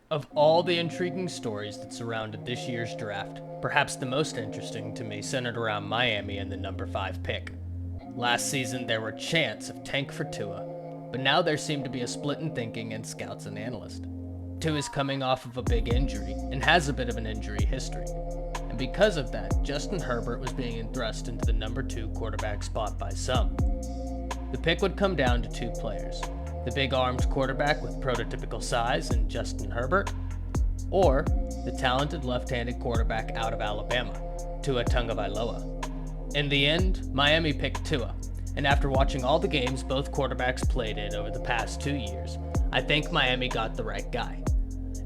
Of all the intriguing stories that surrounded this year's draft, perhaps the most interesting to me centered around Miami and the number 5 pick. Last season, there were chants of tank for Tua, but now there seemed to be a split in thinking in scouts and analysts. Tua is coming off of a big injury and has a bit of an injury history. And because of that, Justin Herbert was being thrust into the number 2 quarterback spot by some. The pick would come down to 2 players: the big-armed quarterback with prototypical size in Justin Herbert, or the talented left-handed quarterback out of Alabama, Tua Tagovailoa. In the end, Miami picked Tua, and after watching all the games both quarterbacks played in over the past 2 years, I think Miami got the right guy.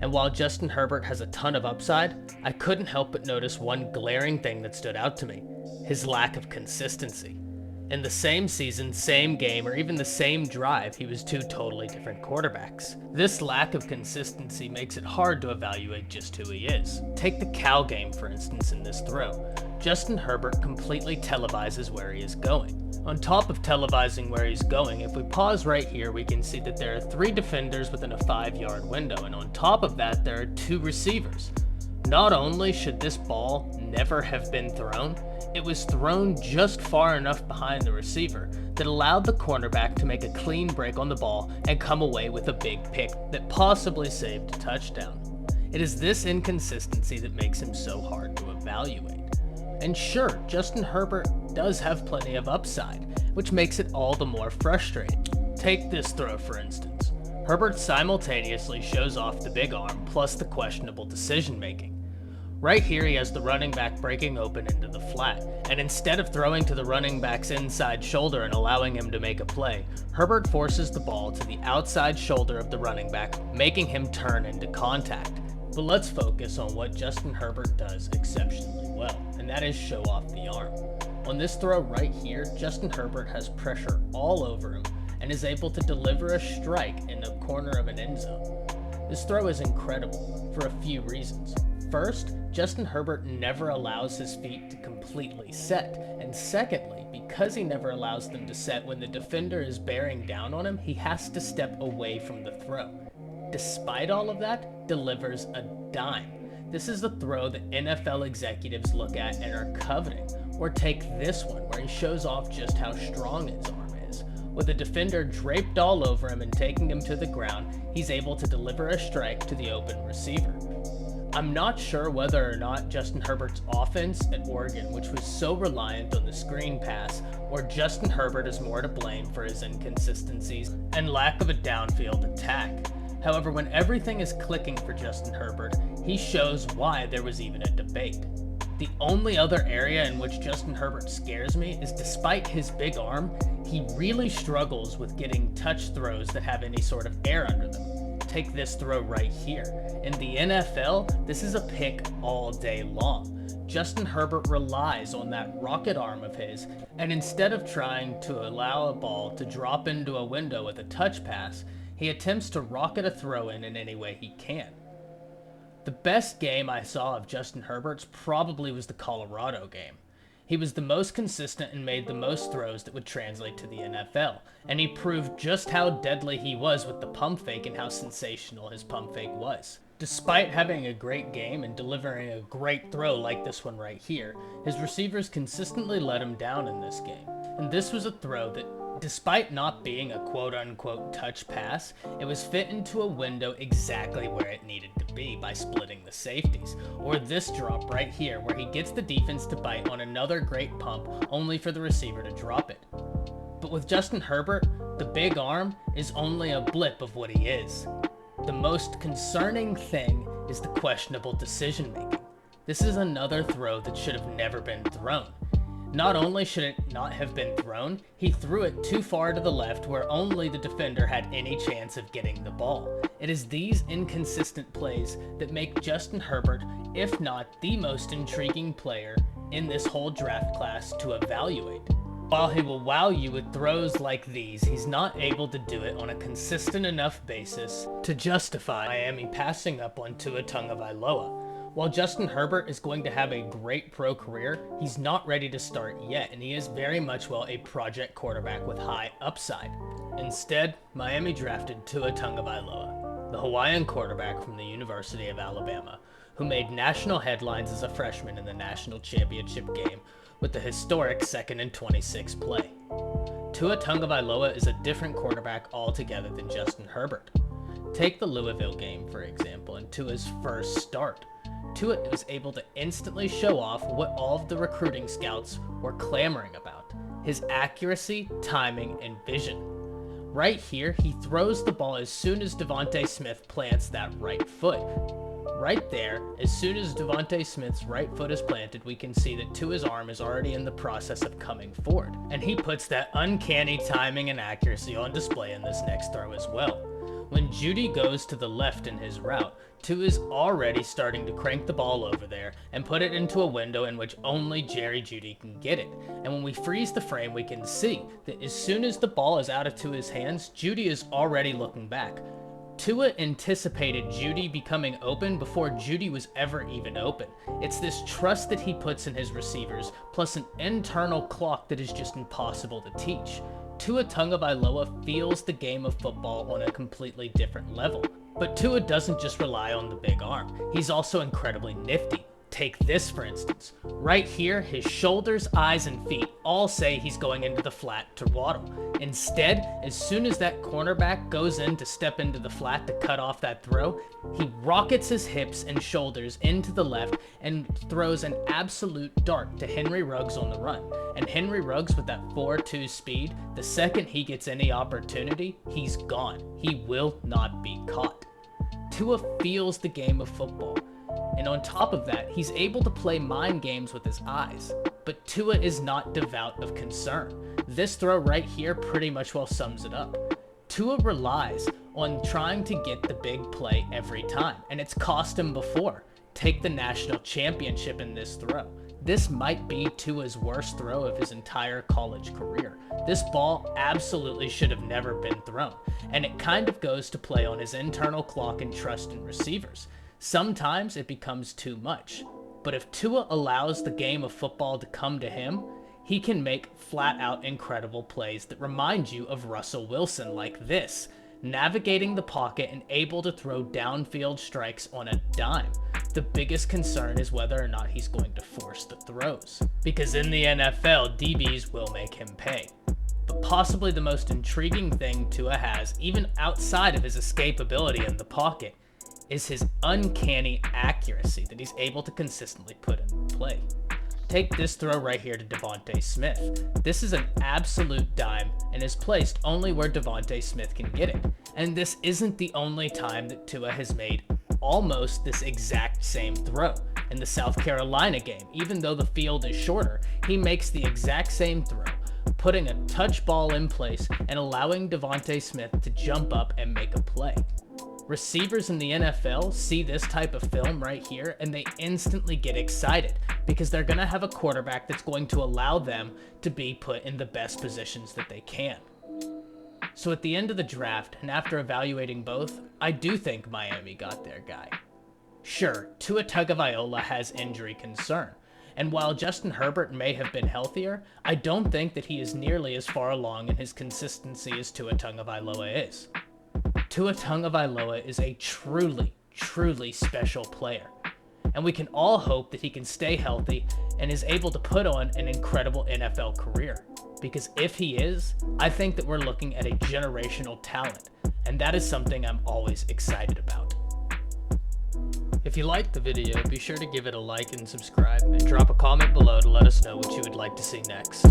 And while Justin Herbert has a ton of upside, I couldn't help but notice one glaring thing that stood out to me: his lack of consistency. In the same season, same game, or even the same drive, he was 2 totally different quarterbacks. This lack of consistency makes it hard to evaluate just who he is. Take the Cal game, for instance, in this throw. Justin Herbert completely televises where he is going. On top of televising where he's going, if we pause right here, we can see that there are 3 defenders within a 5-yard window, and on top of that, there are 2 receivers. Not only should this ball never have been thrown, it was thrown just far enough behind the receiver that allowed the cornerback to make a clean break on the ball and come away with a big pick that possibly saved a touchdown. It is this inconsistency that makes him so hard to evaluate. And sure, Justin Herbert does have plenty of upside, which makes it all the more frustrating. Take this throw, for instance. Herbert simultaneously shows off the big arm plus the questionable decision making. Right here he has the running back breaking open into the flat, and instead of throwing to the running back's inside shoulder and allowing him to make a play, Herbert forces the ball to the outside shoulder of the running back, making him turn into contact. But let's focus on what Justin Herbert does exceptionally well, and that is show off the arm. On this throw right here, Justin Herbert has pressure all over him and is able to deliver a strike in the corner of an end zone. This throw is incredible for a few reasons. First, Justin Herbert never allows his feet to completely set, and secondly, because he never allows them to set when the defender is bearing down on him, he has to step away from the throw. Despite all of that, delivers a dime. This is the throw that NFL executives look at and are coveting. Or take this one, where he shows off just how strong his arm is. With the defender draped all over him and taking him to the ground, he's able to deliver a strike to the open receiver. I'm not sure whether or not Justin Herbert's offense at Oregon, which was so reliant on the screen pass, or Justin Herbert is more to blame for his inconsistencies and lack of a downfield attack. However, when everything is clicking for Justin Herbert, he shows why there was even a debate. The only other area in which Justin Herbert scares me is, despite his big arm, he really struggles with getting touch throws that have any sort of air under them. Take this throw right here. In the NFL, this is a pick all day long. Justin Herbert relies on that rocket arm of his, and instead of trying to allow a ball to drop into a window with a touch pass, he attempts to rocket a throw in any way he can. The best game I saw of Justin Herbert's probably was the Colorado game. He was the most consistent and made the most throws that would translate to the NFL, and he proved just how deadly he was with the pump fake and how sensational his pump fake was. Despite having a great game and delivering a great throw like this one right here, his receivers consistently let him down in this game. And this was a throw that, despite not being a quote-unquote touch pass, it was fit into a window exactly where it needed to be by splitting the safeties. Or this drop right here, where he gets the defense to bite on another great pump, only for the receiver to drop it. But with Justin Herbert, the big arm is only a blip of what he is. The most concerning thing is the questionable decision making. This is another throw that should have never been thrown. Not only should it not have been thrown, he threw it too far to the left where only the defender had any chance of getting the ball. It is these inconsistent plays that make Justin Herbert, if not the most intriguing player in this whole draft class, to evaluate. While he will wow you with throws like these, he's not able to do it on a consistent enough basis to justify Miami passing up on Tua Tagovailoa. While Justin Herbert is going to have a great pro career, he's not ready to start yet, and he is very much a project quarterback with high upside. Instead, Miami drafted Tua Tagovailoa. the Hawaiian quarterback from the University of Alabama, who made national headlines as a freshman in the national championship game with the historic 2nd and 26 play. Tua Tagovailoa is a different quarterback altogether than Justin Herbert. Take the Louisville game, for example, and Tua's first start. Tua was able to instantly show off what all of the recruiting scouts were clamoring about: his accuracy, timing, and vision. Right here, he throws the ball as soon as Devontae Smith plants that right foot. Right there, as soon as Devontae Smith's right foot is planted, we can see that Tua's arm is already in the process of coming forward, and he puts that uncanny timing and accuracy on display in this next throw as well. When Jeudy goes to the left in his route, Tua is already starting to crank the ball over there and put it into a window in which only Jerry Jeudy can get it. And when we freeze the frame, we can see that as soon as the ball is out of Tua's hands, Jeudy is already looking back. Tua anticipated Jeudy becoming open before Jeudy was ever even open. It's this trust that he puts in his receivers, plus an internal clock that is just impossible to teach. Tua Tagovailoa feels the game of football on a completely different level. But Tua doesn't just rely on the big arm. He's also incredibly nifty. Take this, for instance. Right here, his shoulders, eyes, and feet all say he's going into the flat to waddle. Instead, as soon as that cornerback goes in to step into the flat to cut off that throw, he rockets his hips and shoulders into the left and throws an absolute dart to Henry Ruggs on the run. And Henry Ruggs, with that 4.2 speed, the second he gets any opportunity, he's gone. He will not be caught. Tua feels the game of football. And on top of that, he's able to play mind games with his eyes. But Tua is not devout of concern. This throw right here pretty much well sums it up. Tua relies on trying to get the big play every time, and it's cost him before. Take the national championship in this throw. This might be Tua's worst throw of his entire college career. This ball absolutely should have never been thrown, and it kind of goes to play on his internal clock and trust in receivers. Sometimes it becomes too much, but if Tua allows the game of football to come to him, he can make flat-out incredible plays that remind you of Russell Wilson, like this, navigating the pocket and able to throw downfield strikes on a dime. The biggest concern is whether or not he's going to force the throws, because in the NFL, DBs will make him pay. But possibly the most intriguing thing Tua has, even outside of his escapability in the pocket, is his uncanny accuracy that he's able to consistently put in play. Take this throw right here to Devontae Smith. This is an absolute dime and is placed only where Devontae Smith can get it. And this isn't the only time that Tua has made almost this exact same throw. In the South Carolina game, even though the field is shorter, he makes the exact same throw, putting a touch ball in place and allowing Devontae Smith to jump up and make a play. Receivers in the NFL see this type of film right here and they instantly get excited because they're going to have a quarterback that's going to allow them to be put in the best positions that they can. So at the end of the draft, and after evaluating both, I do think Miami got their guy. Sure, Tua Tagovailoa has injury concern, and while Justin Herbert may have been healthier, I don't think that he is nearly as far along in his consistency as Tua Tagovailoa is. Tua Tagovailoa is a truly, truly special player, and we can all hope that he can stay healthy and is able to put on an incredible NFL career. Because if he is, I think that we're looking at a generational talent, and that is something I'm always excited about. If you liked the video, be sure to give it a like and subscribe, and drop a comment below to let us know what you would like to see next.